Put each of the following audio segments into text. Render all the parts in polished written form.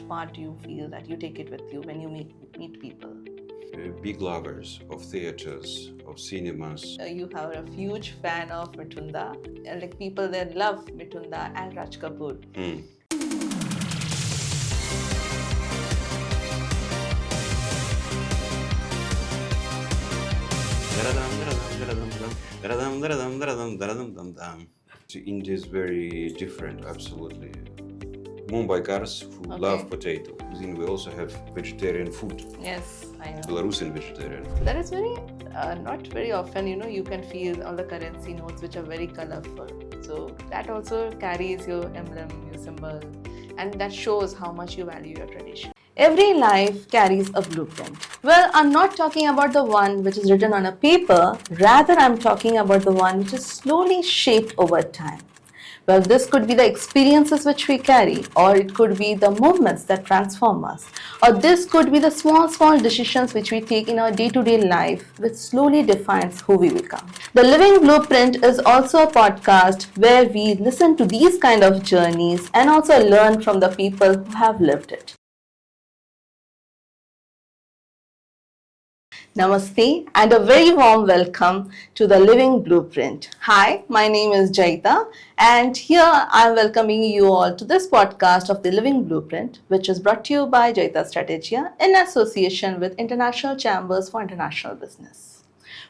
which part do you feel that you take it with you when you meet people? Big lovers of theaters, of cinemas. You have a huge fan of Mitunda, like people that love Mitunda and Raj Kapoor. India is very different, absolutely. Mumbaikars who love potato. Cuisine, we also have vegetarian food. Yes, I know. Belarusian vegetarian food. That is very, not very often, you can feel all the currency notes which are very colorful. So that also carries your emblem, your symbol, and that shows how much you value your tradition. Every life carries a blueprint. Well, I'm not talking about the one which is written on a paper, rather I'm talking about the one which is slowly shaped over time. Well, this could be the experiences which we carry, or it could be the movements that transform us, or this could be the small decisions which we take in our day-to-day life, which slowly defines who we become. The Living Blueprint is also a podcast where we listen to these kind of journeys and also learn from the people who have lived it. Namaste and a very warm welcome to the Living Blueprint. Hi, my name is Jayita and here I am welcoming you all to this podcast of the Living Blueprint, which is brought to you by Jayita Strategia in association with International Chambers for International Business.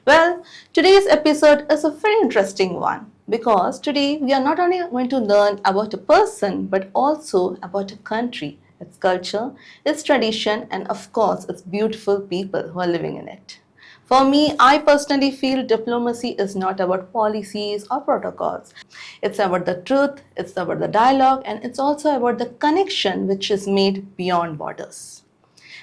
Well, today's episode is a very interesting one because today we are not only going to learn about a person but also about a country, its culture, its tradition, and of course, its beautiful people who are living in it. For me, I personally feel diplomacy is not about policies or protocols. It's about the truth, it's about the dialogue, and it's also about the connection which is made beyond borders.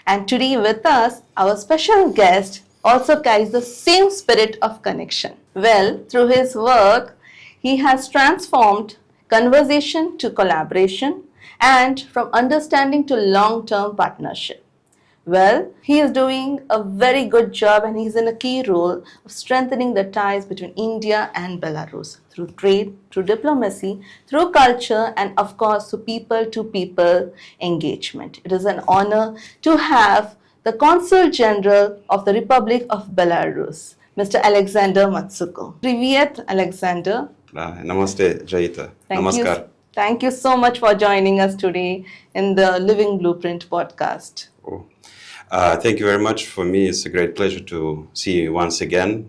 And today with us, our special guest also carries the same spirit of connection. Well, through his work, he has transformed conversation to collaboration, and from understanding to long-term partnership. Well, he is doing a very good job and he's in a key role of strengthening the ties between India and Belarus through trade, through diplomacy, through culture, and of course through people-to-people engagement. It is an honor to have the Consul General of the Republic of Belarus, Mr. Aliaksandr Matsukou. Привет, Alexander. Namaste, Jayita. Namaskar. Thank you so much for joining us today in the Living Blueprint podcast. Thank you very much. For me, it's a great pleasure to see you once again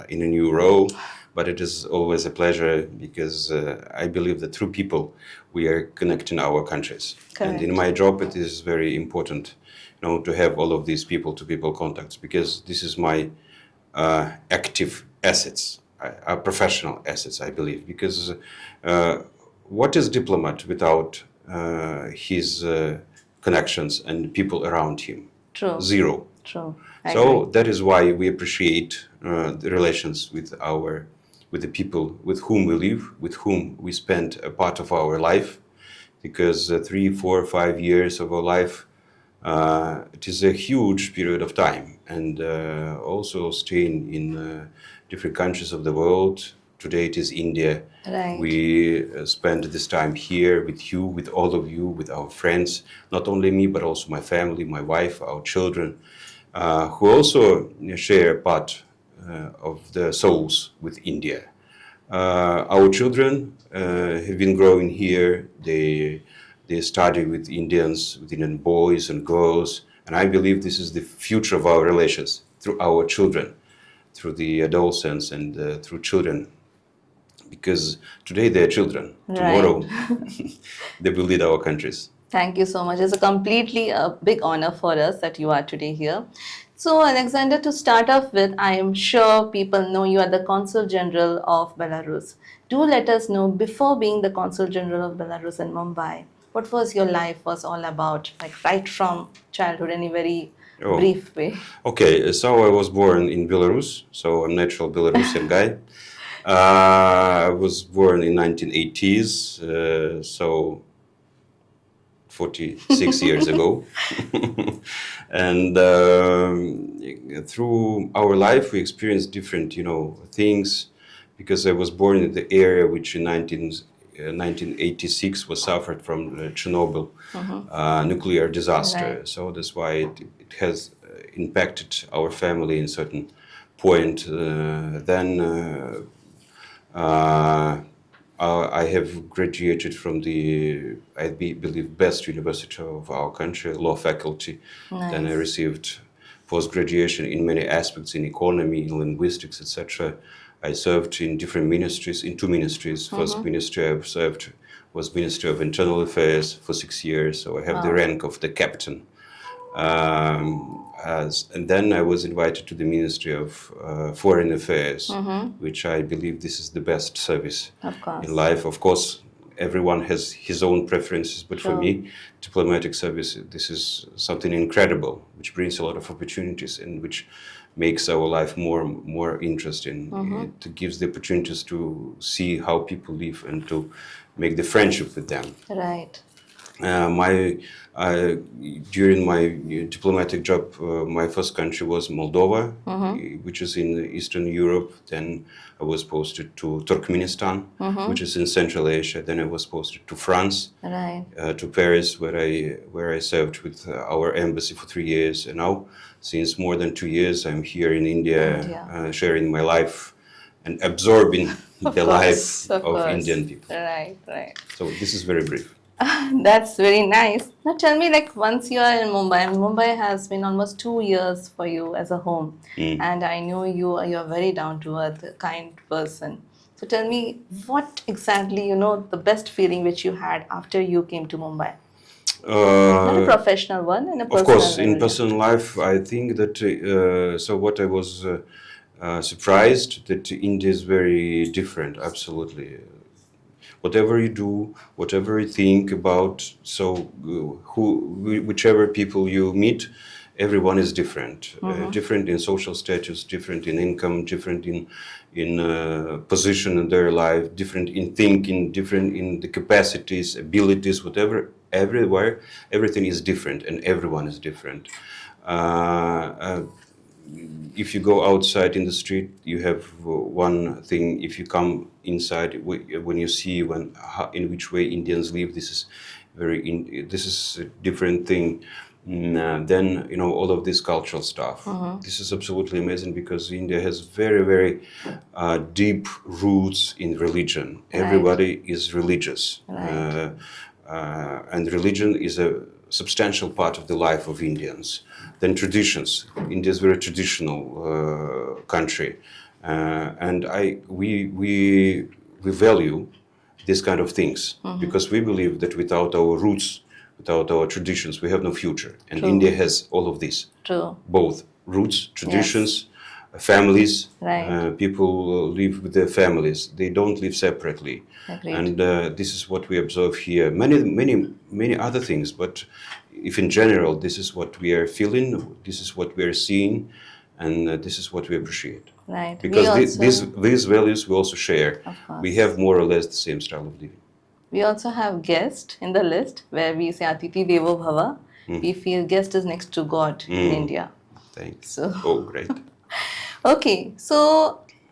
in a new role. But it is always a pleasure because I believe that through people, we are connecting our countries. Correct. And in my job, it is very important, to have all of these people-to-people contacts because this is my active assets, professional assets, I believe. Because what is diplomat without his connections and people around him? True. Zero. True. So that is why we appreciate the relations with the people with whom we live, with whom we spend a part of our life, because 3, 4, 5 years of our life, it is a huge period of time, and also staying in different countries of the world. Today it is India. Right. We spend this time here with you, with all of you, with our friends, not only me, but also my family, my wife, our children, who also share a part of the souls with India. Our children have been growing here. They study with Indians, with Indian boys and girls, and I believe this is the future of our relations through our children, through the adolescents and through children. Because today they are children, tomorrow they will lead our countries. Thank you so much. It's a big honor for us that you are today here. So Alexander, to start off with, I am sure people know you are the Consul General of Belarus. Do let us know, before being the Consul General of Belarus in Mumbai, what was your life was all about, like right from childhood in a very brief way? Okay, so I was born in Belarus, so I'm a natural Belarusian guy. I was born in 1980s, so 46 years ago. And through our life, we experienced different, things, because I was born in the area which in 1986 was suffered from Chernobyl nuclear disaster. Right. So that's why it has impacted our family in certain point. I have graduated from the, believe, best university of our country, law faculty. Then I Nice. received post-graduation in many aspects, in economy, in linguistics, etc. I served in different ministries, in two ministries. First ministry I've served was Ministry of Internal Affairs for 6 years, so I have the rank of the captain. And then I was invited to the Ministry of Foreign Affairs, which I believe this is the best service Of course. in life. Of course, everyone has his own preferences, but for Sure. me, diplomatic service, this is something incredible, which brings a lot of opportunities and which makes our life more interesting. It gives the opportunities to see how people live and to make the friendship with them. Right. During my diplomatic job, my first country was Moldova, which is in Eastern Europe. Then I was posted to Turkmenistan, which is in Central Asia. Then I was posted to France, Right. to Paris, where I served with our embassy for 3 years. And now, since more than 2 years, I'm here in India. Sharing my life and absorbing the life of Indian people. Right, right. So this is very brief. That's very nice. Now tell me, like, once you are in Mumbai has been almost 2 years for you as a home, and I know you're very down to earth, kind person. So tell me, what exactly, the best feeling which you had after you came to Mumbai? Not a professional one, in a personal Of course, level. in personal life, I think that, so what I was surprised that India is very different, absolutely. Whatever you do, whatever you think about, so whichever people you meet, everyone is different. Different in social status, different in income, different in position in their life, different in thinking, different in the capacities, abilities, whatever. Everywhere, everything is different, and everyone is different. If you go outside in the street, you have one thing. If you come inside, when you see in which way Indians live, this is this is a different thing. Then all of this cultural stuff. This is absolutely amazing because India has very, very deep roots in religion. Everybody is religious, and religion is a substantial part of the life of Indians. Then traditions. India is a very traditional country, and we value these kind of things because we believe that without our roots, without our traditions, we have no future. And True. India has all of this. True. Both roots, traditions, families. Right. People live with their families. They don't live separately. Agreed. And this is what we observe here. Many other things, but if in general this is what we are feeling, this is what we are seeing, and this is what we appreciate. Right. Because these values we also share. Of course. We have more or less the same style of living. We also have guest in the list where we say Atiti Devo Bhava. We feel guest is next to God in India. Thanks. So- Oh, great. Okay, so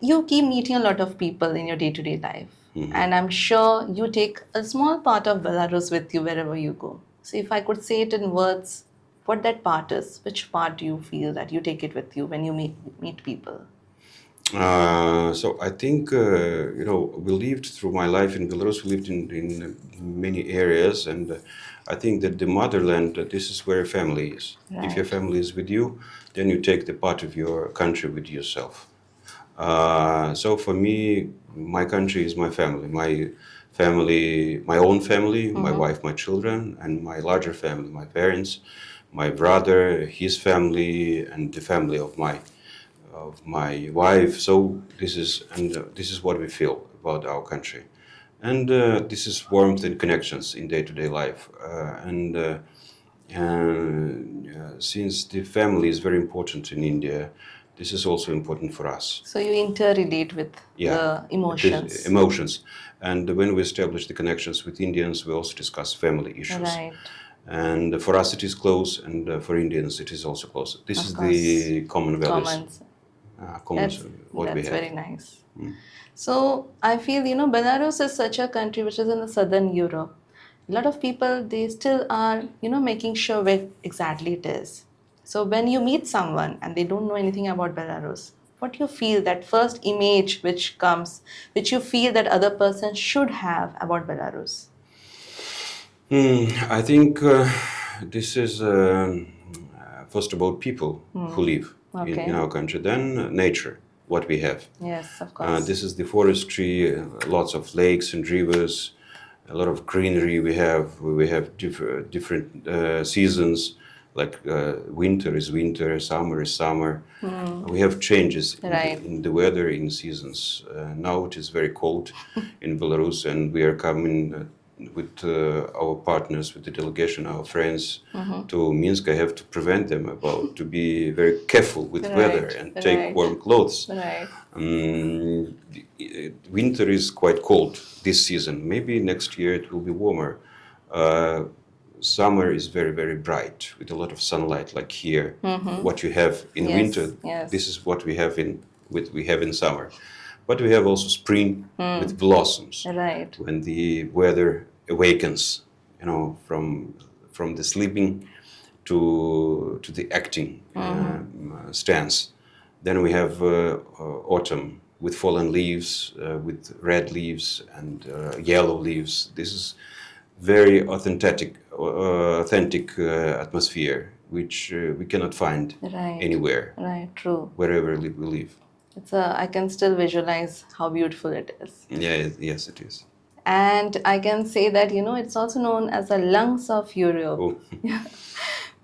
you keep meeting a lot of people in your day-to-day life, and I'm sure you take a small part of Belarus with you wherever you go. So if I could say it in words, what that part is, which part do you feel that you take it with you when you meet people? So I think, we lived through my life in Belarus, we lived in many areas, and I think that the motherland, this is where family is. Right. If your family is with you, then you take the part of your country with yourself. So for me, my country is my family. My own family, my wife, my children, and my larger family, my parents, my brother, his family, and the family of my wife. So this is what we feel about our country, and this is warmth and connections in day-to-day life. Since the family is very important in India, this is also important for us. So you interrelate with the emotions. Emotions, and when we establish the connections with Indians, we also discuss family issues. Right. And for us, it is close, and for Indians, it is also close. This Of is course. the common values. Comments. what we That's have. very nice. So I feel, Belarus is such a country which is in the southern Europe. A lot of people, they still are, making sure where exactly it is. So when you meet someone and they don't know anything about Belarus, what do you feel that first image which comes, which you feel that other person should have about Belarus? I think this is first about people who live in Okay. our country, then nature, what we have. Yes, of course. This is the forestry, lots of lakes and rivers, a lot of greenery we have. We have different seasons, like winter is winter, summer is summer. We have changes Right. in the weather, in seasons. Now it is very cold in Belarus, and we are coming with our partners, with the delegation, our friends, to Minsk. I have to prevent them to be very careful with weather and take right. warm clothes. Right. Winter is quite cold this season. Maybe next year it will be warmer. Summer is very, very bright with a lot of sunlight, like here. What you have in Yes, winter, yes. this is what we have in summer. But we have also spring with blossoms, Right. when the weather awakens, from the sleeping to the acting stance. Then we have autumn with fallen leaves, with red leaves and yellow leaves. This is very authentic atmosphere, which we cannot find Right. anywhere, Right. True. wherever we live. I can still visualize how beautiful it is. Yeah, yes, it is. And I can say that, it's also known as the lungs of Europe. Oh.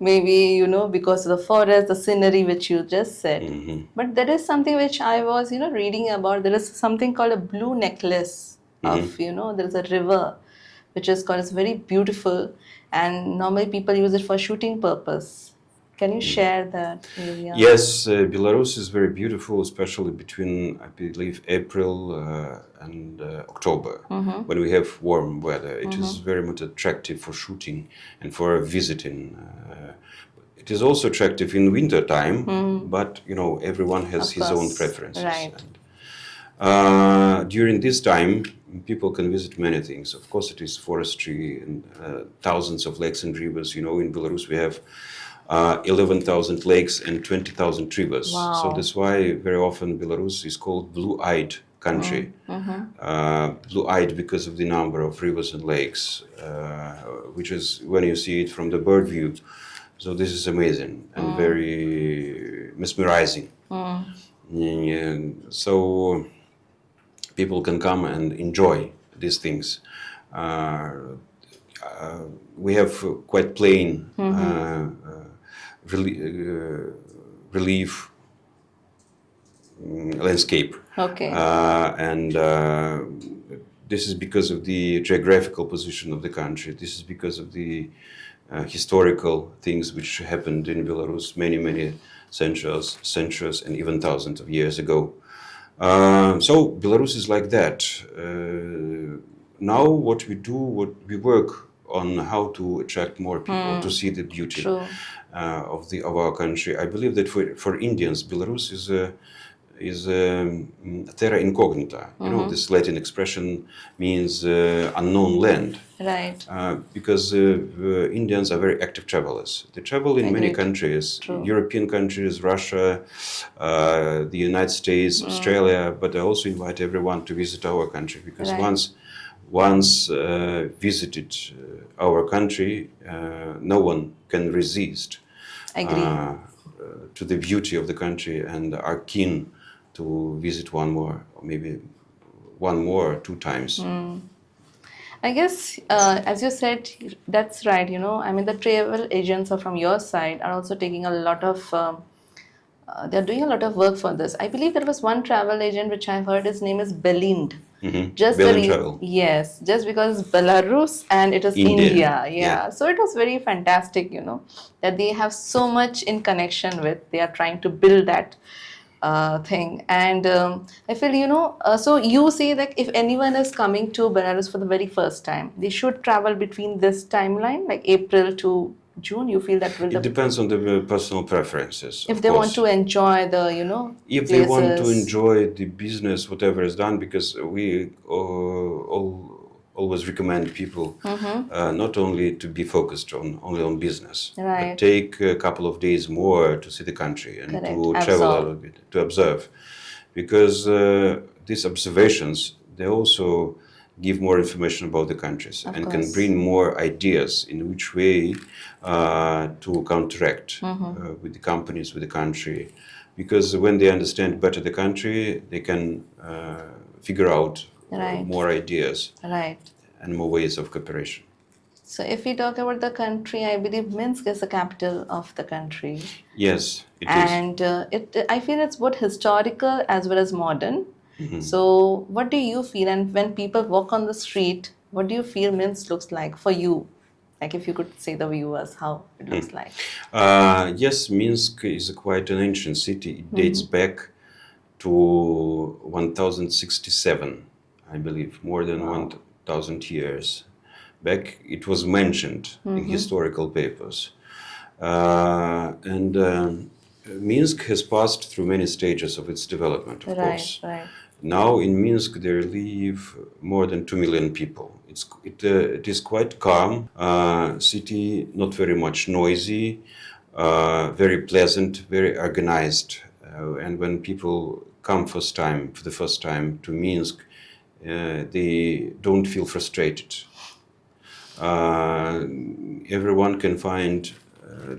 Maybe, because of the forest, the scenery which you just said. But there is something which I was, reading about. There is something called a blue necklace of, there is a river which is called, it's very beautiful. And normally people use it for shooting purpose. Can you share that area? Yes, Belarus is very beautiful, especially between, I believe, April and October, when we have warm weather. It is very much attractive for shooting and for visiting. It is also attractive in winter time, but everyone has Of his own course. preferences. Right. And, during this time, people can visit many things. Of course, it is forestry and thousands of lakes and rivers. In Belarus we have 11,000 lakes and 20,000 rivers. Wow. So that's why very often Belarus is called blue-eyed country. Blue-eyed because of the number of rivers and lakes, which is when you see it from the bird view. So this is amazing and very mesmerizing. And so people can come and enjoy these things. We have quite plain relief landscape. Okay. And this is because of the geographical position of the country. This is because of the historical things which happened in Belarus many centuries and even thousands of years ago. So Belarus is like that. Now what we work on how to attract more people to see the beauty of our country. I believe that for Indians, Belarus is terra incognita. This Latin expression means unknown land. Right. Because Indians are very active travelers. They travel in many countries, European countries, Russia, the United States, Australia, but I also invite everyone to visit our country, because once visited our country, no one can resist to the beauty of the country and are keen to visit one more, or maybe one more or two times. I guess, as you said, that's right. The travel agents are from your side are also taking a lot of, they're doing a lot of work for this. I believe there was one travel agent which I've heard, his name is Belind. Belind Travel. Yes, just because Belarus and it is India. Yeah. So it was very fantastic, that they have so much in connection with. They are trying to build that thing. And I feel, so you say that if anyone is coming to Belarus for the very first time, they should travel between this timeline, like April to June? You feel that will It depends on the personal preferences. if of they want course. to enjoy the, If they want to places. enjoy the business, whatever is done, because we always recommend people not only to be focused only on business, Right. but take a couple of days more to see the country and Correct. to travel a Absorb. little bit, to observe. Because these observations, they also give more information about the countries Of and course. can bring more ideas in which way to counteract with the companies, with the country. Because when they understand better the country, they can figure out Right. more ideas Right. and more ways of cooperation. So if we talk about the country, I believe Minsk is the capital of the country. Yes, it is. And I feel it's both historical as well as modern. So what do you feel? And when people walk on the street, what do you feel Minsk looks like for you? Like if you could say the viewers how it looks like. Yes, Minsk is quite an ancient city. It dates back to 1067, I believe, more than 1000 years back. It was mentioned in historical papers. And Minsk has passed through many stages of its development, of course. Right. Now in Minsk there live more than 2 million people. It is quite calm city, not very much noisy, very pleasant, very organized. And when people come for the first time to Minsk, they don't feel frustrated. Everyone can find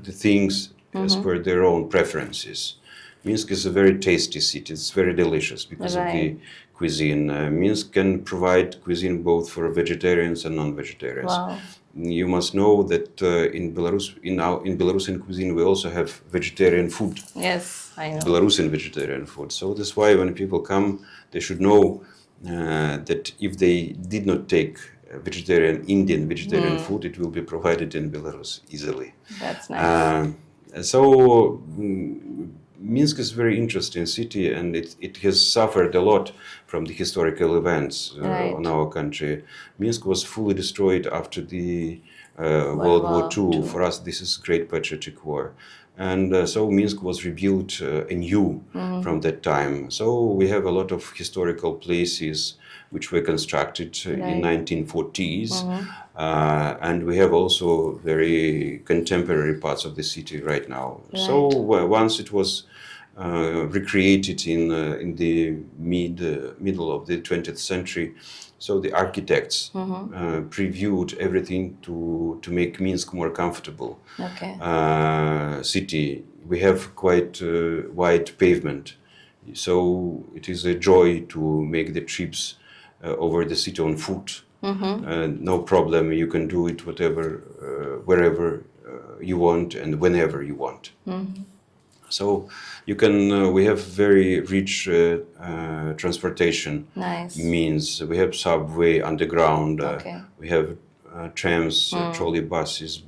the things as per their own preferences. Minsk is a very tasty city. It's very delicious because of the cuisine. Minsk can provide cuisine both for vegetarians and non-vegetarians. Wow. You must know that in Belarusian cuisine we also have vegetarian food. Yes, I know. Belarusian vegetarian food. So that's why when people come, they should know that if they did not take Indian vegetarian food, it will be provided in Belarus easily. That's nice. So Minsk is a very interesting city, and it has suffered a lot from the historical events on our country. Minsk was fully destroyed after the World War II. For us, this is Great Patriotic War. And so Minsk was rebuilt anew from that time. So we have a lot of historical places which were constructed in 1940s. And we have also very contemporary parts of the city right now. So once it was recreated in the middle of the 20th century, so the architects previewed everything to make Minsk more comfortable city. We have quite wide pavement, so it is a joy to make the trips over the city on foot. No problem, you can do it wherever you want and whenever you want. So you can. We have very rich transportation means. We have subway, underground. We have trams, trolley buses,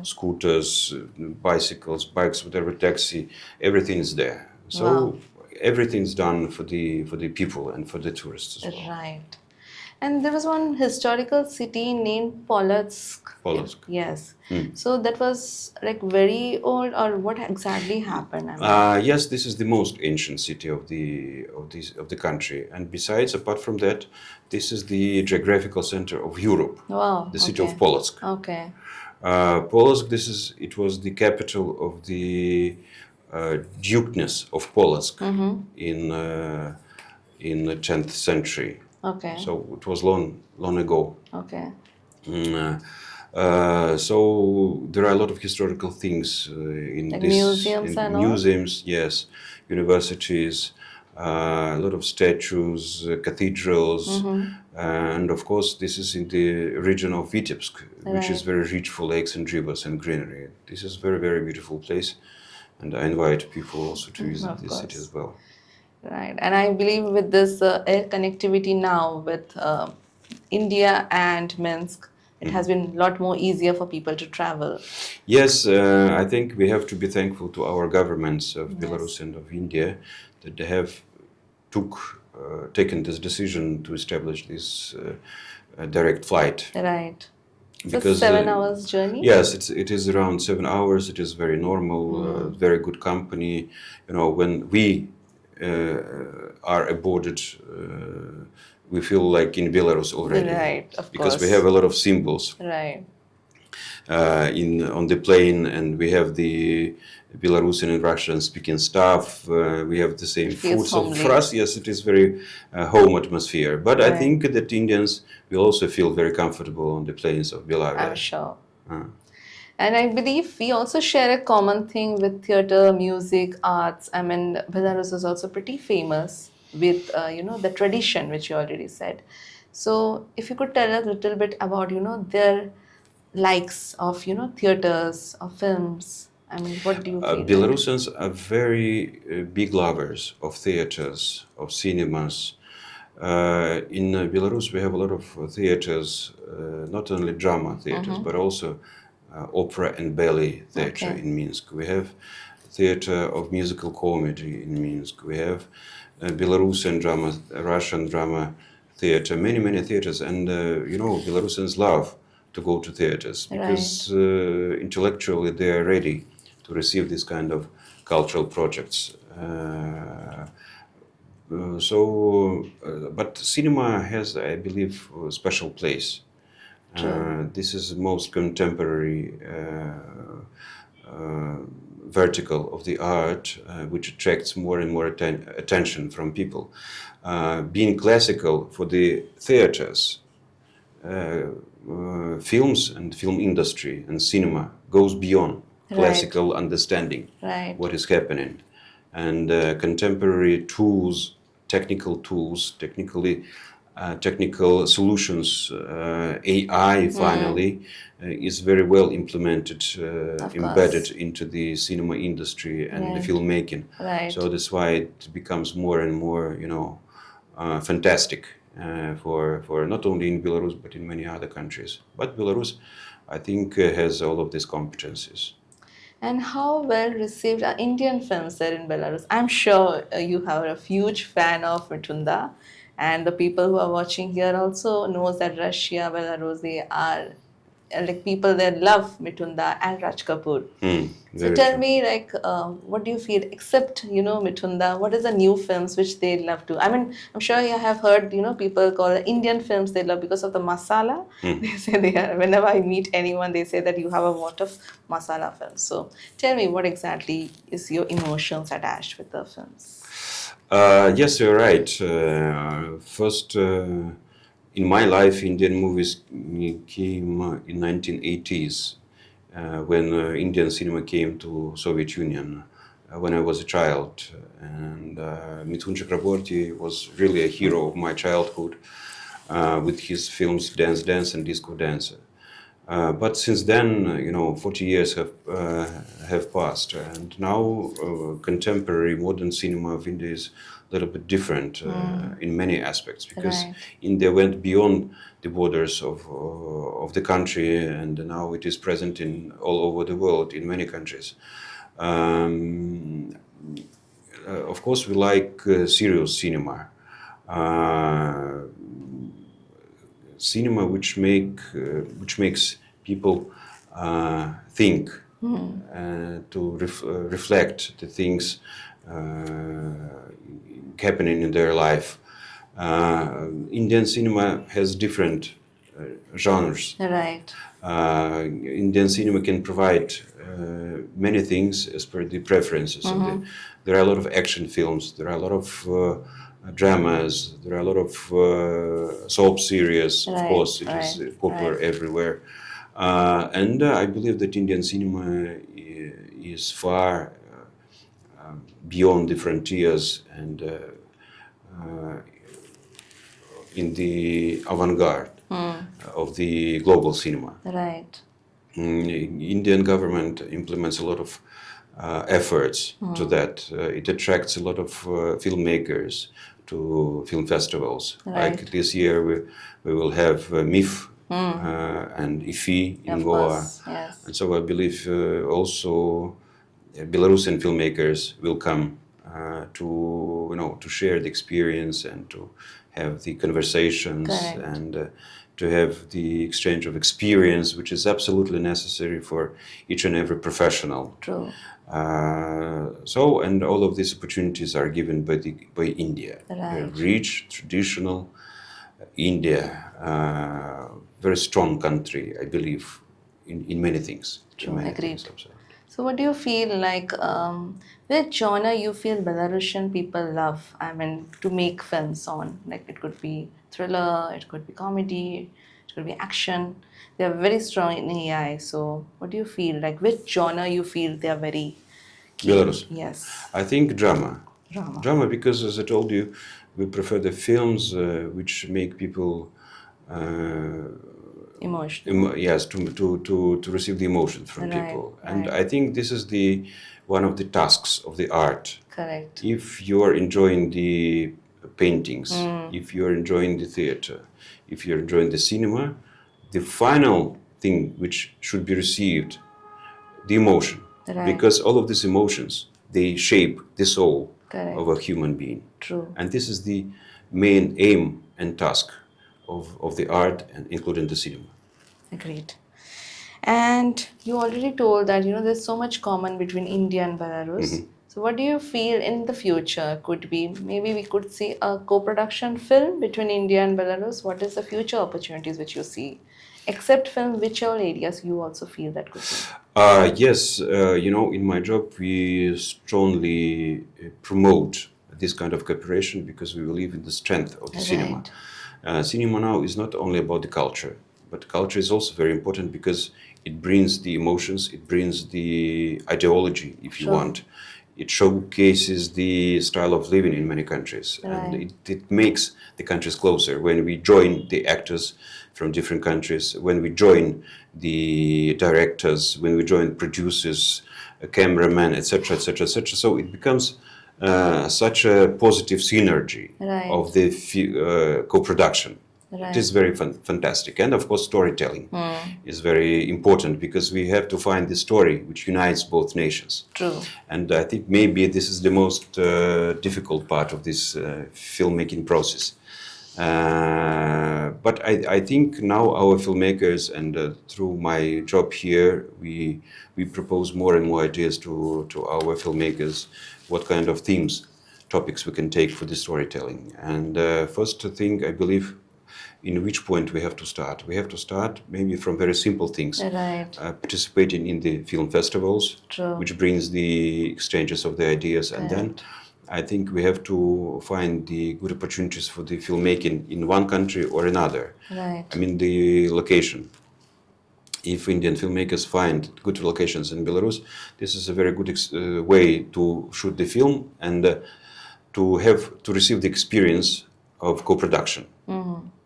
scooters, bicycles, bikes, whatever, taxi. Everything is there. So everything's done for the people and for the tourists as well. Right. And there was one historical city named Polotsk. Polotsk. Yes. So that was like very old, or what exactly happened? Yes, this is the most ancient city of the country. And besides, apart from that, this is the geographical center of Europe. Wow. The city of Polotsk. Okay. Polotsk. It was the capital of the Dukeness of Polotsk in the 10th century. Okay. So it was long ago. Okay. So there are a lot of historical things in like this. Museums and all? Museums, yes, universities, a lot of statues, cathedrals, and of course this is in the region of Vitebsk, which is very rich for lakes and rivers and greenery. This is a very, very beautiful place, and I invite people also to visit this city as well. Right, and I believe with this air connectivity now with India and Minsk, it has been a lot more easier for people to travel. Yes, I think we have to be thankful to our governments of Belarus and of India that they have taken this decision to establish this direct flight. Right. It's a 7 hours journey? Yes, it is around 7 hours. It is very normal, very good company. When we are aboarded, we feel like in Belarus already. Right, of because course. we have a lot of symbols Right. on the plane, and we have the Belarusian and Russian speaking staff. We have the same It feels food. So homely. for us, yes, it is very home atmosphere. But I Right. think that Indians will also feel very comfortable on the planes of Belarus. I'm sure. And I believe we also share a common thing with theater, music, arts. I mean, Belarus is also pretty famous with, the tradition, which you already said. So if you could tell us a little bit about, their likes of, theaters or films. I mean, what do you feel like? Belarusians are very big lovers of theaters, of cinemas. In Belarus, we have a lot of theaters, not only drama theaters, but also opera and ballet theater Okay. in Minsk. We have theater of musical comedy in Minsk. We have Belarusian drama, Russian drama theater, many theaters. And, Belarusians love to go to theaters because intellectually they are ready to receive this kind of cultural projects. But cinema has, I believe, a special place. This is the most contemporary vertical of the art, which attracts more and more attention from people. Being classical for the theaters, films and film industry and cinema goes beyond classical understanding what is happening, and contemporary tools, technical solutions, AI finally is very well implemented, embedded into the cinema industry and the filmmaking. So that's why it becomes more and more, fantastic for not only in Belarus but in many other countries. But Belarus, I think, has all of these competencies. And how well received are Indian films there in Belarus? I'm sure you are a huge fan of Mitunda, and the people who are watching here also knows that Russia, Belarus, they are like people that love Mitunda and Raj Kapoor. So tell me, like, what do you feel? Except Mitunda, what is the new films which they love to? I mean, I'm sure you have heard people call Indian films they love because of the masala. They say they are. Whenever I meet anyone, they say that you have a lot of masala films. So tell me, what exactly is your emotions attached with the films? Yes, you're right. First, in my life, Indian movies came in 1980s. When Indian cinema came to Soviet Union, when I was a child, and Mithun Chakraborty was really a hero of my childhood with his films Dance Dance and Disco Dancer. But since then, 40 years have passed, and now contemporary modern cinema of India is a little bit different in many aspects, because India went beyond the borders of the country, and now it is present in all over the world in many countries. Of course, we like serious cinema. Cinema which makes people think, to reflect the things happening in their life. Indian cinema has different genres. Indian cinema can provide many things as per the preferences. There are a lot of action films. There are a lot of dramas. There are a lot of soap series. Of course, it is popular everywhere. And I believe that Indian cinema is far beyond the frontiers and in the avant-garde of the global cinema. Indian government implements a lot of efforts to that. It attracts a lot of filmmakers to film festivals. Like this year, we will have MIF and IFI in Goa. And so I believe also Belarusian filmmakers will come to share the experience and to have the conversations and to have the exchange of experience, which is absolutely necessary for each and every professional. True. And all of these opportunities are given by India. Right. Rich, traditional India, very strong country, I believe, in many things. True, In many agreed. things, absolutely. So what do you feel like, which genre you feel Belarusian people love? I mean, to make films on. Like it could be thriller, it could be comedy, it could be action. They are very strong in AI. So what do you feel? Like which genre you feel they are very keen? Belarus. Yes. I think drama. Drama. Drama, because as I told you, we prefer the films which make people Emotional. yes, to receive the emotions from Right, people. And right. I think this is the one of the tasks of the art. Correct. If you are enjoying the paintings, if you are enjoying the theater, if you're enjoying the cinema, the final thing which should be received, the emotion. Right. Because all of these emotions, they shape the soul Correct. of a human being. True. And this is the main aim and task of the art, and including the cinema. Agreed. And you already told that there's so much common between India and Belarus. So what do you feel in the future could be? Maybe we could see a co-production film between India and Belarus. What is the future opportunities which you see? Except film, which all areas you also feel that could be? Yes, in my job we strongly promote this kind of cooperation because we believe in the strength of the cinema. Cinema now is not only about the culture, but culture is also very important because it brings the emotions, it brings the ideology, if you want. It showcases the style of living in many countries, and it makes the countries closer. When we join the actors from different countries, when we join the directors, when we join producers, cameramen, etc., etc., etc., so it becomes such a positive synergy of the co-production. Right. It is very fantastic. And of course, storytelling is very important because we have to find the story which unites both nations. True. And I think maybe this is the most difficult part of this filmmaking process. But I think now our filmmakers, and through my job here, we propose more and more ideas to our filmmakers, what kind of themes, topics we can take for the storytelling. And first thing, I believe, in which point we have to start. We have to start maybe from very simple things. Right. Participating in the film festivals, True. which brings the exchanges of the ideas. And then I think we have to find the good opportunities for the filmmaking in one country or another. Right. I mean, the location. If Indian filmmakers find good locations in Belarus, this is a very good way to shoot the film and to receive the experience of co-production.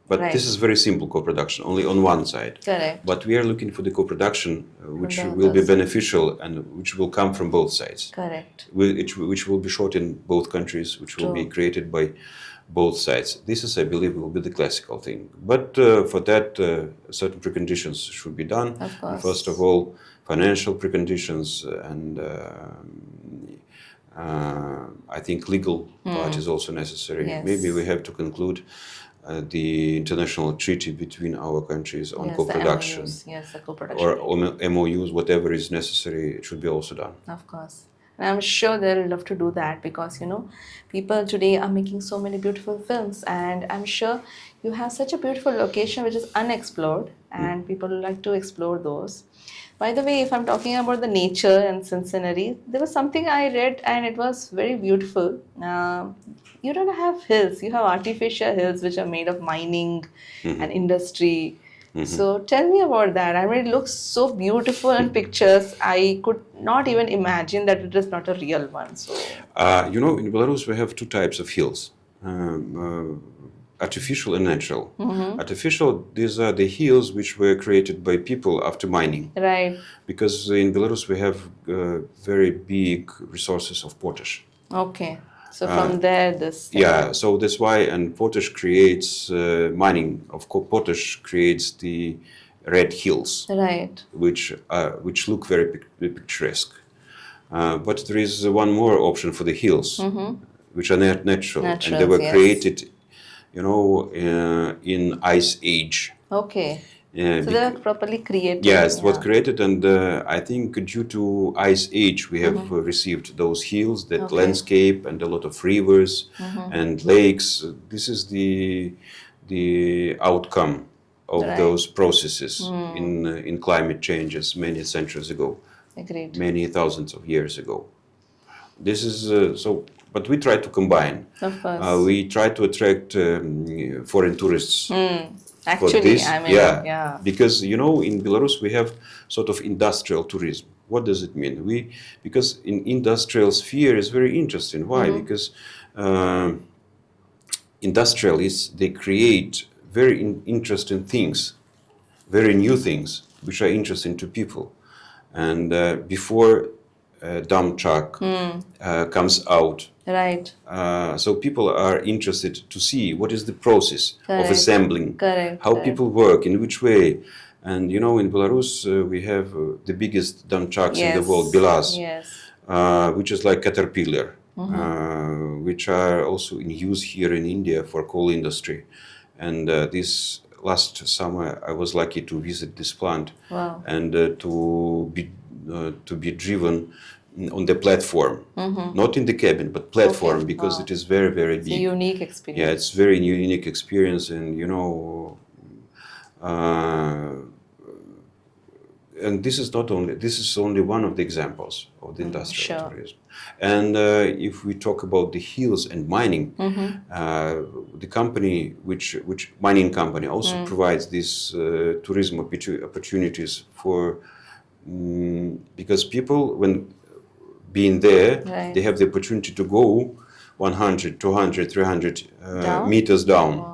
But this is very simple co-production, only on one side. Correct. But we are looking for the co-production which will be beneficial and which will come from both sides. Correct. Which will be shot in both countries, which will be created by both sides. This is, I believe, will be the classical thing. But for that, certain preconditions should be done. Of course. First of all, financial preconditions, and I think legal part is also necessary. Yes. Maybe we have to conclude the international treaty between our countries on co-production. The co-production. Or MOUs, whatever is necessary, it should be also done. Of course. And I'm sure they'll love to do that because, people today are making so many beautiful films, and I'm sure you have such a beautiful location which is unexplored, and people like to explore those. By the way, if I'm talking about the nature and scenery, there was something I read and it was very beautiful. You don't have hills, you have artificial hills which are made of mining and industry. So tell me about that. I mean, it looks so beautiful in pictures. I could not even imagine that it is not a real one. So, in Belarus we have two types of hills. Artificial and natural. Artificial, these are the hills which were created by people after mining. Right. Because in Belarus we have very big resources of potash. Okay. So from there, this... Yeah, so that's why, and potash creates, mining of potash creates the red hills. Right. Which look very picturesque. But there is one more option for the hills, which are natural, and they were created, in Ice Age. Okay. Yeah, So they are properly created. yes, it was Yeah. created, and I think due to ice age, we have received those hills, that Okay. landscape, and a lot of rivers and lakes. This is the outcome of Right. those processes in climate changes many centuries ago, Agreed. many thousands of years ago. This is so, but we try to combine. Of course. We try to attract foreign tourists for Actually, this. I mean, Yeah, yeah. because in Belarus we have sort of industrial tourism. What does it mean? Because in industrial sphere is very interesting. Why? Because industrialists, they create very interesting things, very new things, which are interesting to people. And before a dump truck comes out, Right. so people are interested to see what is the process of Correct. assembling, Correct. how Correct. people work, in which way. And in Belarus we have the biggest dump trucks in the world, Belarus, Yes. which is like Caterpillar, which are also in use here in India for coal industry. And this last summer I was lucky to visit this plant. Wow. And to be driven on the platform, not in the cabin, but platform, Okay. because Wow. it is very, very It's a big. unique experience. Yeah, it's very unique experience, and and this is only one of the examples of the industrial Sure. tourism. And if we talk about the hills and mining, the company, which mining company also provides these tourism opportunities for, because people, when being there, Right. they have the opportunity to go 100, 200, 300 Down? meters down. Wow.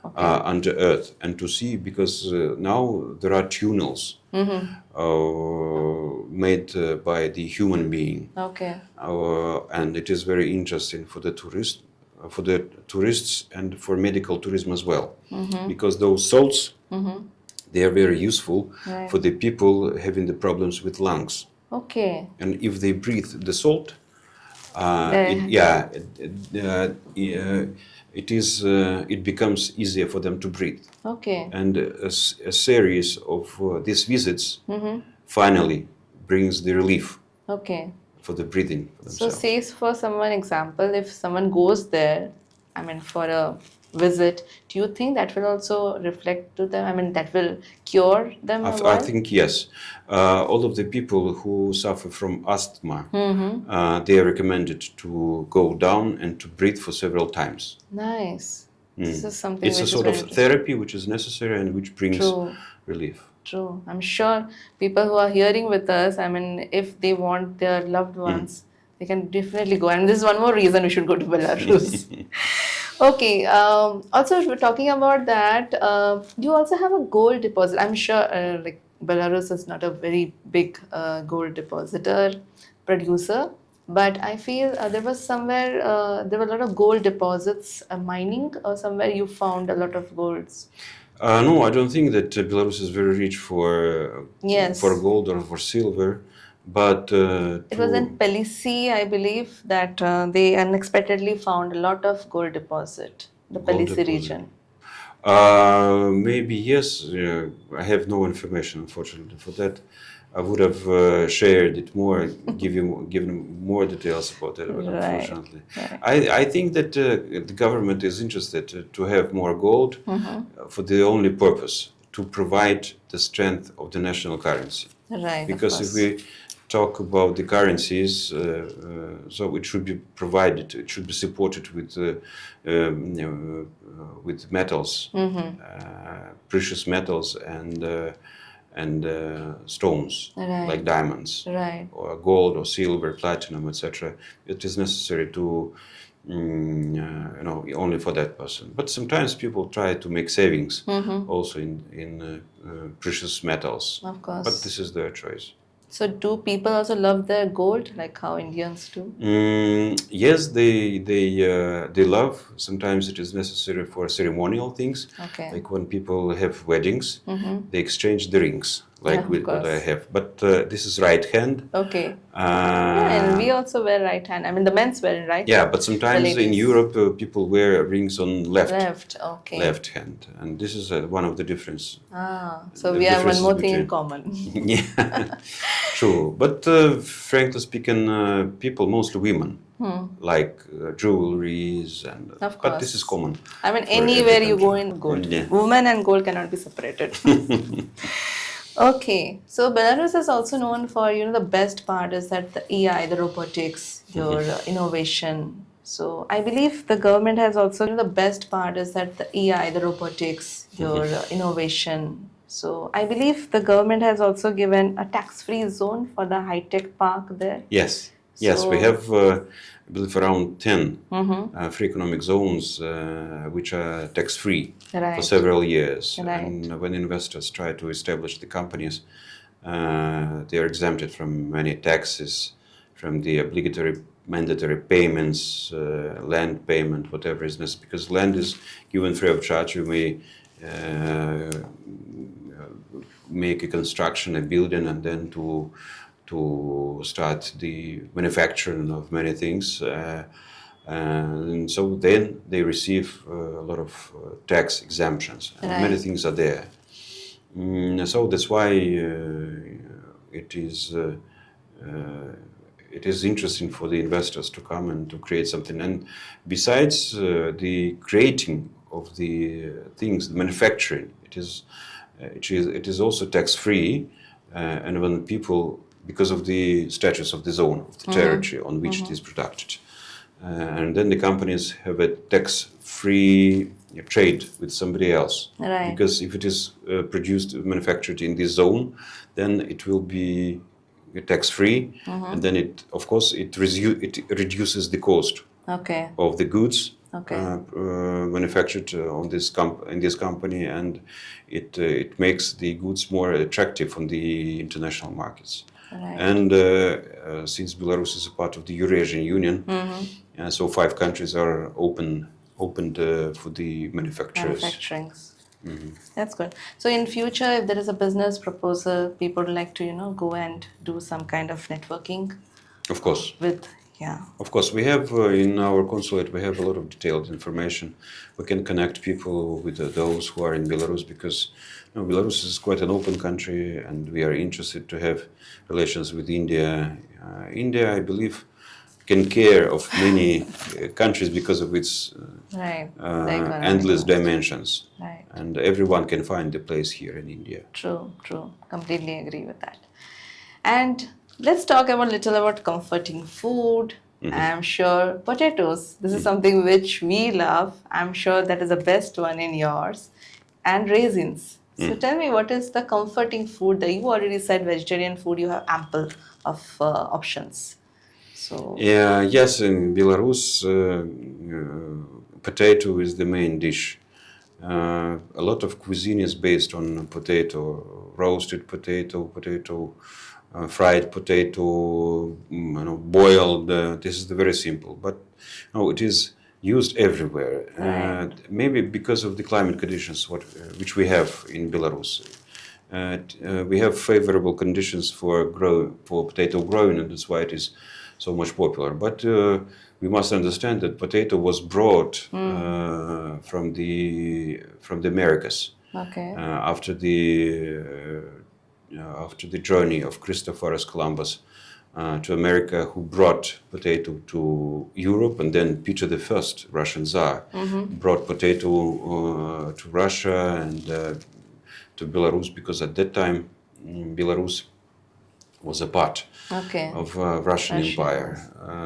Okay. Under earth, and to see, because now there are tunnels made by the human being, Okay. and it is very interesting for the tourists and for medical tourism as well, because those salts, they are very useful Right. for the people having the problems with lungs. Okay. And if they breathe the salt, it becomes easier for them to breathe. Okay. And a series of these visits finally brings the relief Okay. for the breathing for So, themselves. say for someone example, if someone goes there, I mean, for a visit, do you think that will also reflect to them? I mean, that will cure them? I think yes. All of the people who suffer from asthma, they are recommended to go down and to breathe for several times. Nice. This is something It's a which sort is of very interesting. therapy which is necessary and which brings True. relief. True. I'm sure people who are hearing with us, I mean, if they want their loved ones, they can definitely go. And this is one more reason we should go to Belarus. Okay. Also, we're talking about that. You also have a gold deposit. I'm sure, like Belarus is not a very big gold depositor producer, but I feel there was somewhere there were a lot of gold deposits mining, or somewhere you found a lot of golds. No, I don't think that Belarus is very rich for Yes. gold or for silver, but It was in Pelisi, I believe, that they unexpectedly found a lot of gold deposit, the Gold Pelisi deposit. region. Maybe yes. I have no information, unfortunately, for that. I would have shared it more, given more details about it, but Right. unfortunately. Right. I think that the government is interested to have more gold for the only purpose, to provide the strength of the national currency. Right. Because if we talk about the currencies, so it should be provided, it should be supported with metals, precious metals, and stones, Right. like diamonds, Right. or gold or silver, platinum, etc. It is necessary to only for that person. But sometimes people try to make savings also in precious metals. Of course. But this is their choice. So do people also love their gold, like how Indians do? Yes, they love. Sometimes it is necessary for ceremonial things. Okay. Like when people have weddings, they exchange the rings. like of what I course. have. But this is right hand. Okay. Yeah, and we also wear right hand. I mean, the men's wear in right Yeah, hand. but The sometimes in ladies. Europe people wear rings on Left. Okay. left hand, and this is one of the difference. So The we have one differences more thing in between. common. Yeah, true. But frankly speaking, people, mostly women, like jewelries, and Of but this is course. common. I mean, for every anywhere you go country. in gold. Yeah. Women and gold cannot be separated. Okay, so Belarus is also known for, the best part is that the AI, the robotics, your innovation. So I believe the government has also, the best part is that the AI, the robotics, your innovation. So I believe the government has also given a tax-free zone for the high-tech park there. Yes, yes, we So, have, I believe, around 10 free economic zones which are tax-free for right, several years. right, And when investors try to establish the companies, they are exempted from many taxes, from the obligatory mandatory payments, land payment, whatever is necessary, because land is given free of charge. You may make a construction, a building, and then to start the manufacturing of many things. And so then they receive a lot of tax exemptions, and many right, things are there. So that's why it is interesting for the investors to come and to create something. And besides the creating of the things, the manufacturing, it is also tax-free, and when people, because of the status of the zone, of the territory on which it is produced, and then the companies have a tax-free trade with somebody else. right. Because if it is manufactured in this zone, then it will be tax-free, and then of course, it reduces the cost Okay, of the goods okay, manufactured in this company, and it makes the goods more attractive on the international markets. right. And since Belarus is a part of the Eurasian Union, so 5 countries are opened for the manufacturers. Manufacturings. That's good. So in future, if there is a business proposal, people would like to, go and do some kind of networking Of course. with, yeah. Of course, we have in our consulate, we have a lot of detailed information. We can connect people with those who are in Belarus, because Belarus is quite an open country, and we are interested to have relations with India. India, I believe, can care of many countries because of its Right. endless dimensions. Right. And everyone can find a place here in India. True, true. Completely agree with that. And let's talk about little about comforting food. I'm sure potatoes. This is something which we love. I'm sure that is the best one in yours. And raisins. So tell me, what is the comforting food that you already said vegetarian food? You have ample of options. So Yes, in Belarus, potato is the main dish. A lot of cuisine is based on potato, roasted potato, fried potato, boiled. This is very simple, but it is used everywhere. Maybe because of the climate conditions which we have in Belarus. We have favorable conditions for potato growing, and that's why it is so much popular. But we must understand that potato was brought from the Americas okay. after the journey of Christopher Columbus to America, who brought potato to Europe, and then Peter I, Russian Tsar, brought potato to Russia and to Belarus, because at that time Belarus was a part of Russian Empire.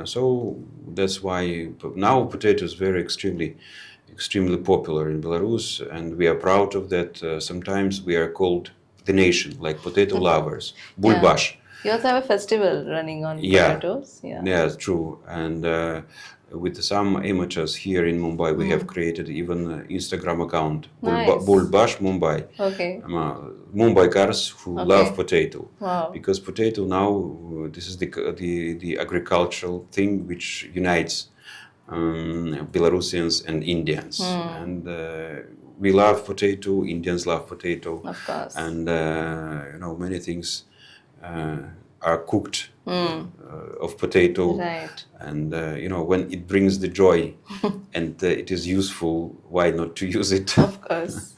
So that's why now potato is extremely popular in Belarus, and we are proud of that. Sometimes we are called the nation, like potato lovers, Bulbash. You also have a festival running on potatoes. Yeah, it's true. And with some amateurs here in Mumbai, we have created even an Instagram account, Bulbash Mumbai. Okay. Mumbaikars who love potato. Wow. Because potato now, this is the agricultural thing which unites Belarusians and Indians. And we love potato, Indians love potato. Of course. And, many things are cooked of potato. Right. And, when it brings the joy and it is useful, why not to use it? Of course.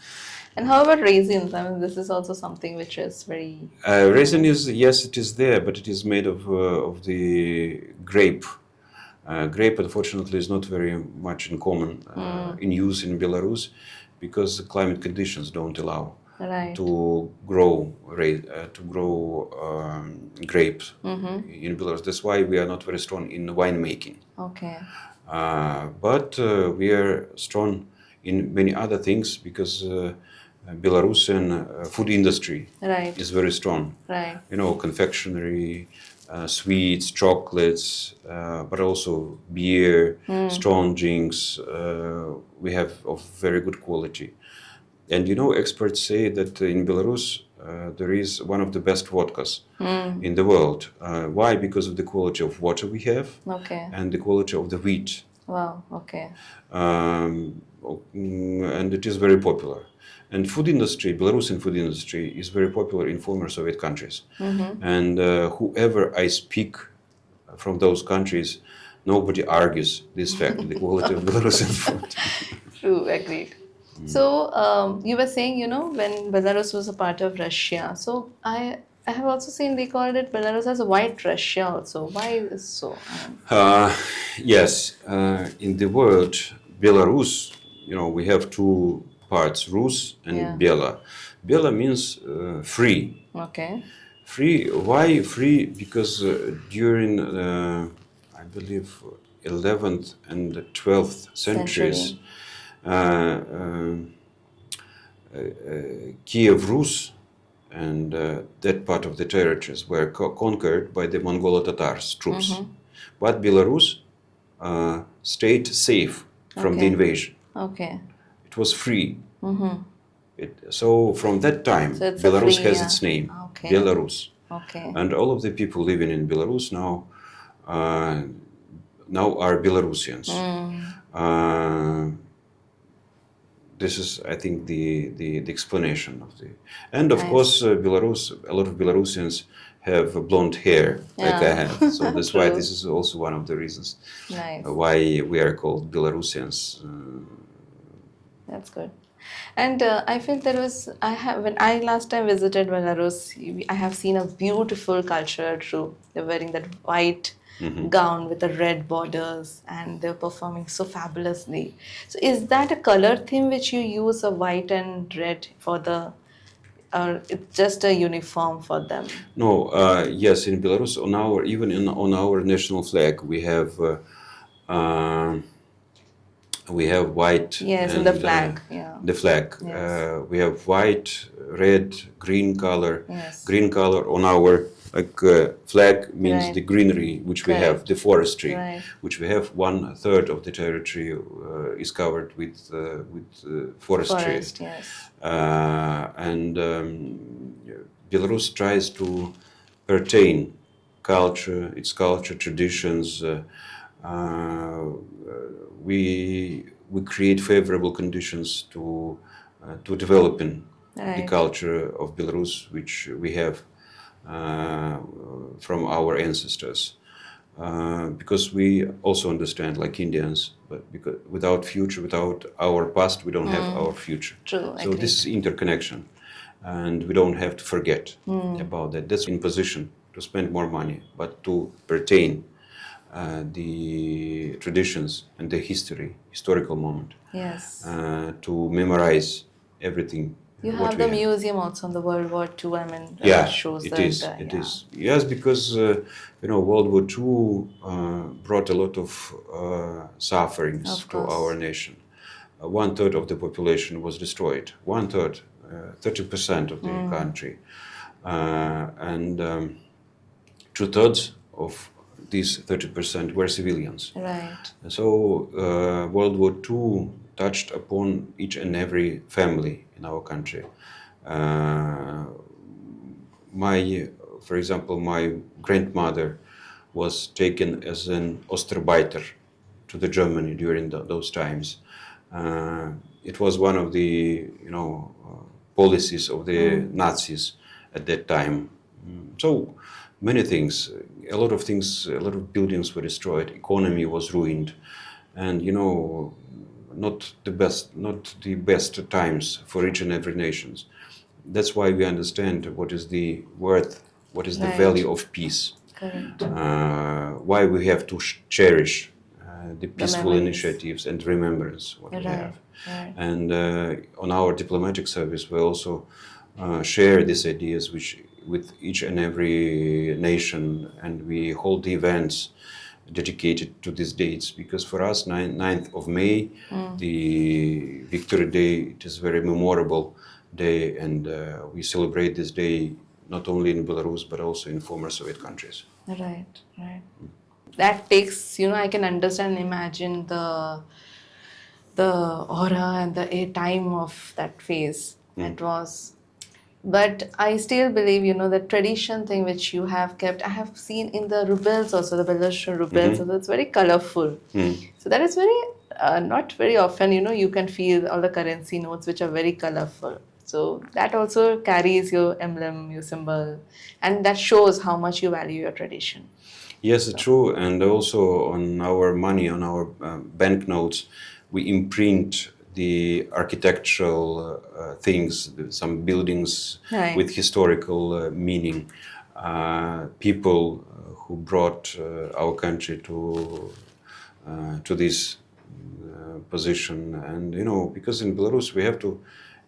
And how about raisins? I mean, this is also something which is very... Raisin is, yes, it is there, but it is made of the grape. Grape, unfortunately, is not very much in common in use in Belarus because the climate conditions don't allow to grow grapes in Belarus. That's why we are not very strong in winemaking. Okay. But we are strong in many other things because Belarusian food industry is very strong. Right. Confectionery, sweets, chocolates, but also beer, strong drinks. We have of very good quality. And experts say that in Belarus there is one of the best vodkas in the world. Why? Because of the quality of water we have and the quality of the wheat. Wow, okay. And it is very popular. And food industry, Belarusian food industry, is very popular in former Soviet countries. And whoever I speak from those countries, nobody argues this fact, the quality of Belarusian food. True, agreed. So you were saying, when Belarus was a part of Russia. So I have also seen they called it Belarus as a white Russia also. Why is so? Yes, in the word Belarus, we have two parts, Rus and Bela. Bela means free. Okay. Free. Why free? Because during, I believe, 11th and 12th centuries, Kiev Rus and that part of the territories were conquered by the Mongol-Tatars troops. But Belarus stayed safe from the invasion. Okay. It was free. So from that time, Belarus has its name, Belarus. Okay. And all of the people living in Belarus now are Belarusians. This is, I think, the explanation of the. And of course, Belarus. A lot of Belarusians have blonde hair, like I have. So that's why this is also one of the reasons why we are called Belarusians. That's good. And I feel when I last time visited Belarus, I have seen a beautiful cultural troupe. They're wearing that white gown with the red borders and they're performing so fabulously. So is that a color theme which you use, a white and red for or it's just a uniform for them? No, yes, in Belarus, on our national flag, we have white. Yes, and the flag. The flag. Yes. We have white, red, green color. Yes. Green color on our flag means the greenery which we have, the forestry, which we have. 1/3 of the territory is covered with forestry. Forest, yes. And Belarus tries to pertain its culture, traditions. We create favorable conditions to developing the culture of Belarus, which we have from our ancestors. Because we also understand, like Indians, but because without our past, we don't have our future. True. So this is interconnection, and we don't have to forget about that. That's in position to spend more money, but to pertain the traditions and the historical moment. Yes. To memorize everything. You have the museum also on the World War II. I mean, shows it that. It is. Yes, because World War II brought a lot of sufferings to our nation. 1/3 of the population was destroyed. 1/3, 30% of the country, and 2/3 of these 30% were civilians. Right. So World War II touched upon each and every family in our country. For example, my grandmother was taken as an Osterbiter to the Germany during those times. It was one of the policies of the Nazis at that time. So many things, a lot of buildings were destroyed, economy was ruined, and not the best times for each and every nations. That's why we understand what is the worth, what is the value of peace. Correct. Why we have to cherish the peaceful memories. initiatives and remembrance what we have. Right. And on our diplomatic service, we also share these ideas with each and every nation, and we hold events dedicated to these dates, because for us 9th of May, the Victory Day, it is a very memorable day, and we celebrate this day not only in Belarus but also in former Soviet countries. Right. That takes, I can understand and imagine the aura and the time of that phase. It was. But I still believe, the tradition thing which you have kept, I have seen in the rubles also, the Belarusian rubles, so it's very colorful. So that is very, not very often, you can feel all the currency notes which are very colorful. So that also carries your emblem, your symbol, and that shows how much you value your tradition. Yes, it's true. And also on our money, on our banknotes, we imprint the architectural things, some buildings with historical meaning, people who brought our country to this position. And because in Belarus we have to,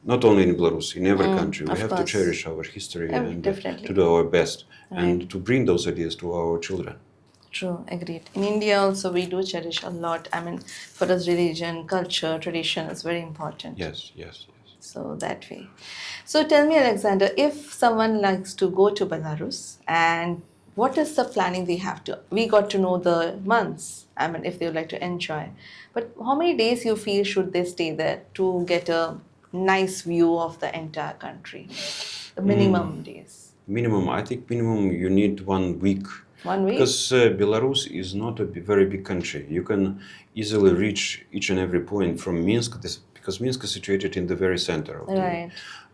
not only in Belarus, in every country, we have to cherish our history and to do our best and to bring those ideas to our children. True, agreed. In India also we do cherish a lot. I mean, for us religion, culture, tradition is very important. Yes. So that way. So tell me, Alexander, if someone likes to go to Belarus, and what is the planning they have to? We got to know the months, I mean, if they would like to enjoy. But how many days you feel should they stay there to get a nice view of the entire country? The minimum days. I think you need 1 week. 1 week? Because Belarus is not a very big country. You can easily reach each and every point from Minsk, because Minsk is situated in the very center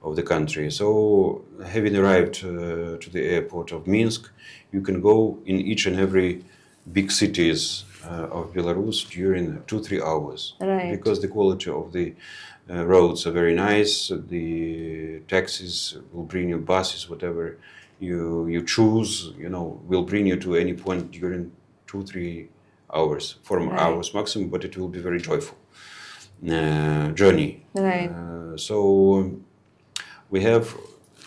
of the country. So having arrived to the airport of Minsk, you can go in each and every big cities of Belarus during 2-3 hours. Because the quality of the roads are very nice, the taxis will bring you, buses, whatever you choose, will bring you to any point during 2-3 hours, 4 hours maximum, but it will be very joyful journey. So we have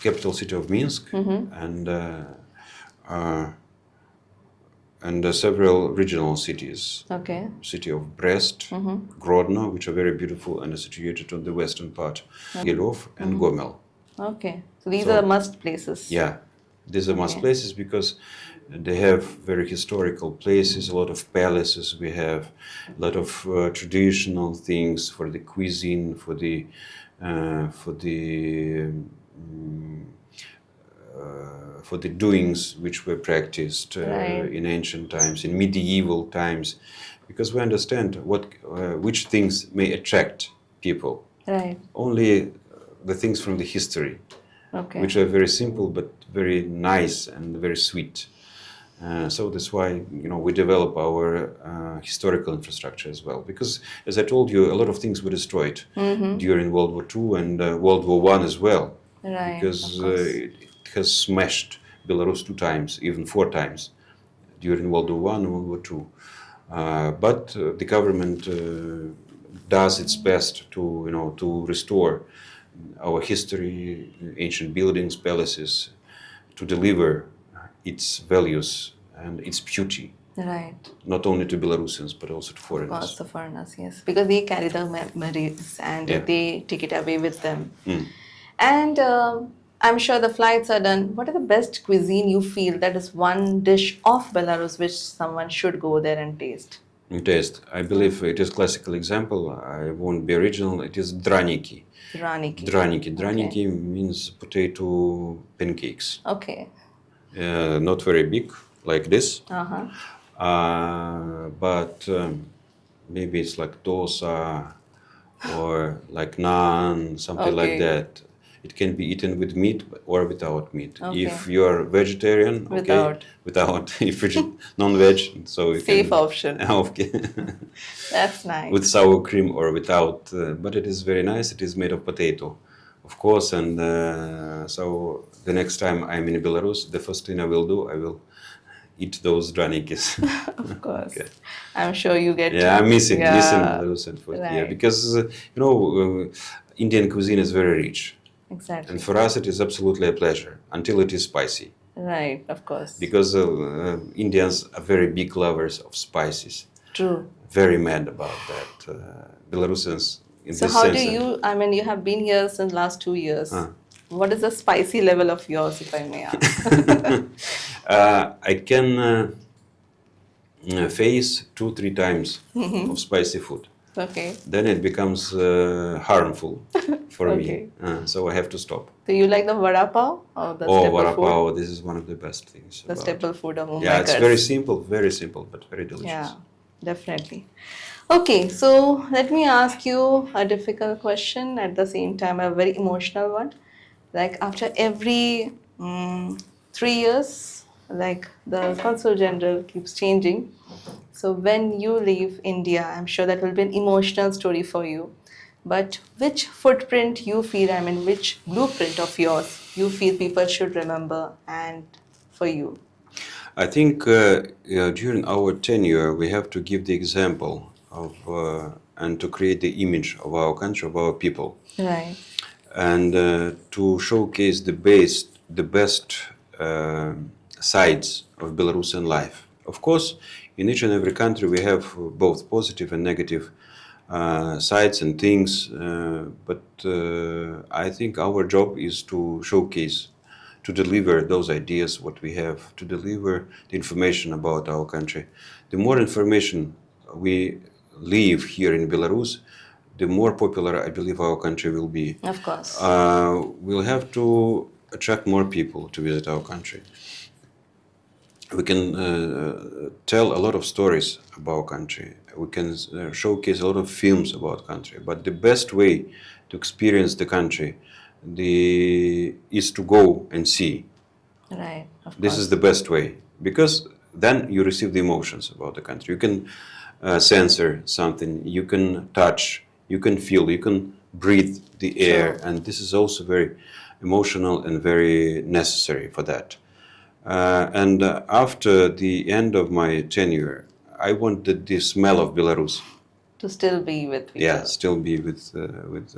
capital city of Minsk and several regional cities. City of Brest, Grodno, which are very beautiful and are situated on the western part, Gelov and Gomel. So these are must places. Yeah. These are must places because they have very historical places, a lot of palaces. We have a lot of traditional things for the cuisine, for the doings which were practiced in ancient times, in medieval times, because we understand which things may attract people. Only the things from the history. Which are very simple but very nice and very sweet. So that's why we develop our historical infrastructure as well. Because, as I told you, a lot of things were destroyed during World War II and World War I as well. Because it has smashed Belarus 2 times, even 4 times, during World War I and World War II. But the government does its best to restore our history, ancient buildings, palaces, to deliver its values and its beauty. Not only to Belarusians, but also to foreigners. Of course, the foreigners, yes. Because they carry the memories and they take it away with them. And I'm sure the flights are done. What is the best cuisine you feel that is one dish of Belarus which someone should go there and taste? I believe it is classical example. I won't be original. It is draniki. Draniki means potato pancakes. Not very big, like this. But maybe it's like dosa or like naan, something like Okay. that. It can be eaten with meat or without meat. Okay. If you're vegetarian, okay, without. If you're non-veg, so you Safe can. option. Okay. That's nice. With sour cream or without, but it is very nice. It is made of potato, of course. And so the next time I'm in Belarus, the first thing I will eat those dranikis. Of course. Okay. I'm sure you get. Yeah, I'm missing Yeah. Belarusian food. Yeah, Right. because Indian cuisine is very rich, Exactly. and for us it is absolutely a pleasure until it is spicy. Right, of course. Because Indians are very big lovers of spices. True. Very mad about that. Belarusians, in So this how sense. do you, I mean, you have been here since last 2 years. Uh. What is the spicy level of yours, if I may ask? I can face 2-3 times of spicy food. Okay. Then it becomes harmful for Okay. me. So I have to stop. Do you like the vada pav or the Oh, staple vada food? pav, this is one of the best things. The about- staple food of Mumbai. Yeah, it's very simple, but very delicious. Yeah, definitely. Okay, so let me ask you a difficult question, at the same time a very emotional one. Like after every 3 years, like the Consul General keeps changing. So when you leave India, I'm sure that will be an emotional story for you. But which footprint you feel, I mean, which blueprint of yours you feel people should remember and for you? I think during our tenure, we have to give the example of and to create the image of our country, of our people, Right. and to showcase the best sides of Belarusian life. Of course, in each and every country, we have both positive and negative sides and things, but I think our job is to showcase, to deliver those ideas, what we have, to deliver the information about our country. The more information we leave here in Belarus, the more popular I believe our country will be. Of course. We'll have to attract more people to visit our country. We can tell a lot of stories about our country. We can showcase a lot of films about country. But the best way to experience the country is to go and see. Right. Of This course. is the best way, because then you receive the emotions about the country. You can censor something, you can touch, you can feel, you can breathe the air, and this is also very emotional and very necessary for that. And after the end of my tenure, I wanted the smell of Belarus. To still be with people. Yeah, still be with.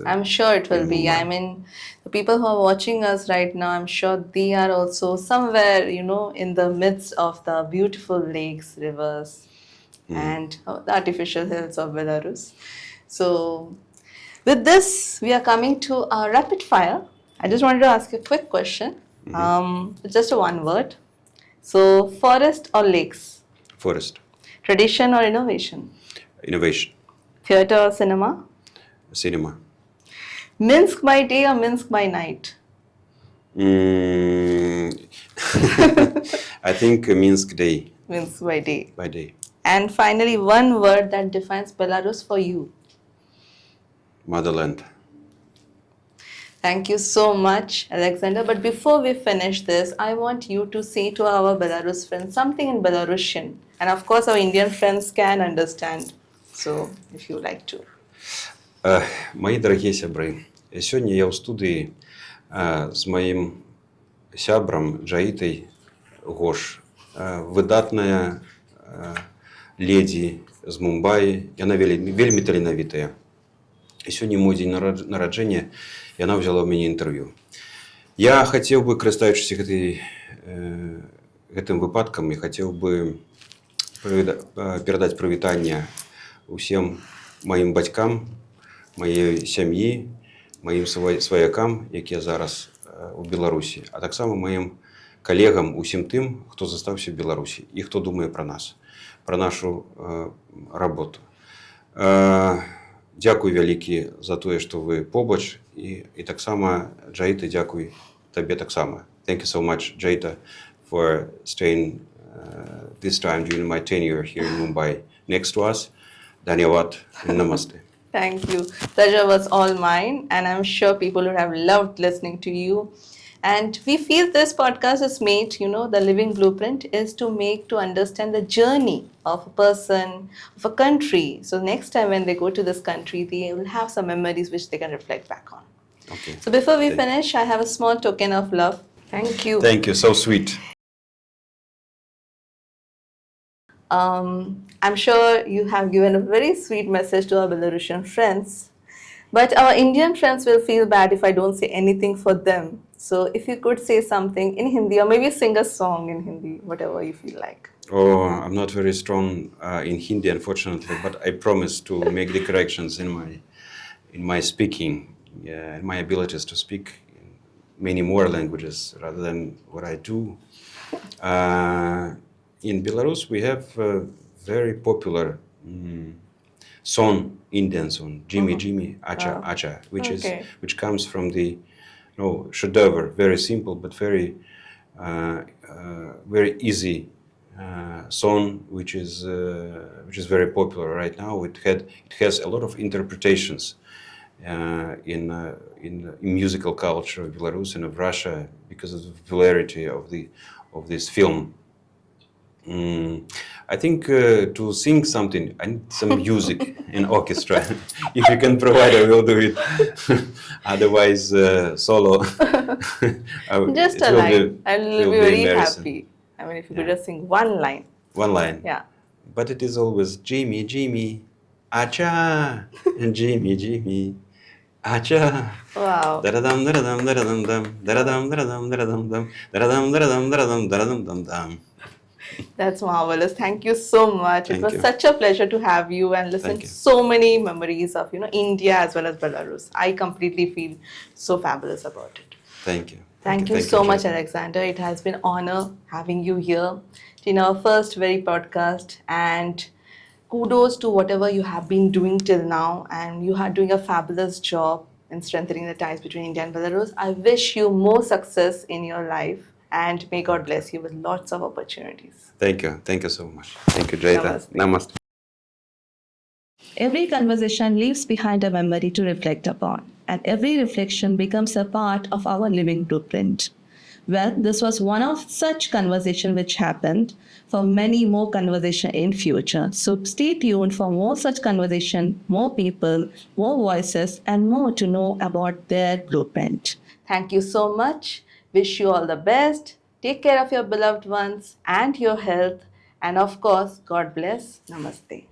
I'm sure it will in be. Mumbai. I mean, the people who are watching us right now, I'm sure they are also somewhere, you know, in the midst of the beautiful lakes, rivers, and the artificial hills of Belarus. So, with this, we are coming to our rapid fire. I just wanted to ask you a quick question. It's just a one word. So, forest or lakes? Forest, Tradition or innovation? innovation, Theatre or cinema? cinema. Minsk by day or Minsk by night? I think Minsk day Minsk by day. by day. And finally, one word that defines Belarus for you. Motherland. Thank you so much, Alexander. But before we finish this, I want you to say to our Belarus friends something in Belarusian. And of course, our Indian friends can understand. So, if you like to. Мої дорогі сябри, сьогодні я у студії з моїм сябром Джаїтай Гош, видатная леді з Мумбаї, яна вельми таленавітая. І сьогодні мій день народження, і вона взяла у мене інтерв'ю. Я хотів би, користуючись гэтым випадком, я хотів би передати привітання усім моїм батькам, моєї сім'ї, моїм сваякам, які зараз у Білорусі, а так само моїм колегам, усім тим, хто залишився в Білорусі і хто думає про нас, про нашу роботу. Дякую велике за те, що ви побач, і так само, Джаїта, дякую тобі так само. Thank you so much, Jayita, for staying this time during my tenure here in Mumbai next to us. Dhanyawad and namaste. Thank you. Pleasure was all mine, and I'm sure people would have loved listening to you. And we feel this podcast is made, the living blueprint is to understand the journey of a person, of a country. So next time when they go to this country, they will have some memories which they can reflect back on. Okay. So before we finish, I have a small token of love. Thank you. Thank you. So sweet. I'm sure you have given a very sweet message to our Belarusian friends, but our Indian friends will feel bad if I don't say anything for them. So if you could say something in Hindi or maybe sing a song in Hindi, whatever you feel like. Oh, I'm not very strong in Hindi, unfortunately, but I promise to make the corrections in my speaking, in my abilities to speak in many more languages rather than what I do. In Belarus, we have a very popular song, Indian song, Jimmy Jimmy Acha Acha, which comes from the шедевр, very simple but very easy song, which is very popular right now. It has a lot of interpretations in musical culture of Belarus and of Russia because of the popularity of this film. I think to sing something, I need some music and orchestra. If you can provide, I will do it. Otherwise, solo. Just a line. I'll be very happy. I mean, if you could just sing one line. One line. Yeah. But it is always Jimmy, Jimmy, Acha, and Jimmy, Jimmy, Acha. Wow. Da-da-dum, da-da-dum, da-da-dum, dum, da-da-dum, da-da-dum, da-da-dum, dum, da-da-dum, da-da-dum, da-da-dum, da-da-dum, dum, dum. That's marvelous. Thank you so much. It was such a pleasure to have you and listen to so many memories of India as well as Belarus. I completely feel so fabulous about it. Thank you. Thank you so much, Alexander. It has been an honor having you here in our first very podcast, and kudos to whatever you have been doing till now, and you are doing a fabulous job in strengthening the ties between India and Belarus. I wish you more success in your life, and may God bless you with lots of opportunities. Thank you. Thank you so much. Thank you, Jayita. Namaste. Every conversation leaves behind a memory to reflect upon, and every reflection becomes a part of our living blueprint. Well, this was one of such conversation which happened. For many more conversation in future. So stay tuned for more such conversation, more people, more voices, and more to know about their blueprint. Thank you so much. Wish you all the best. Take care of your beloved ones and your health. And of course, God bless. Namaste.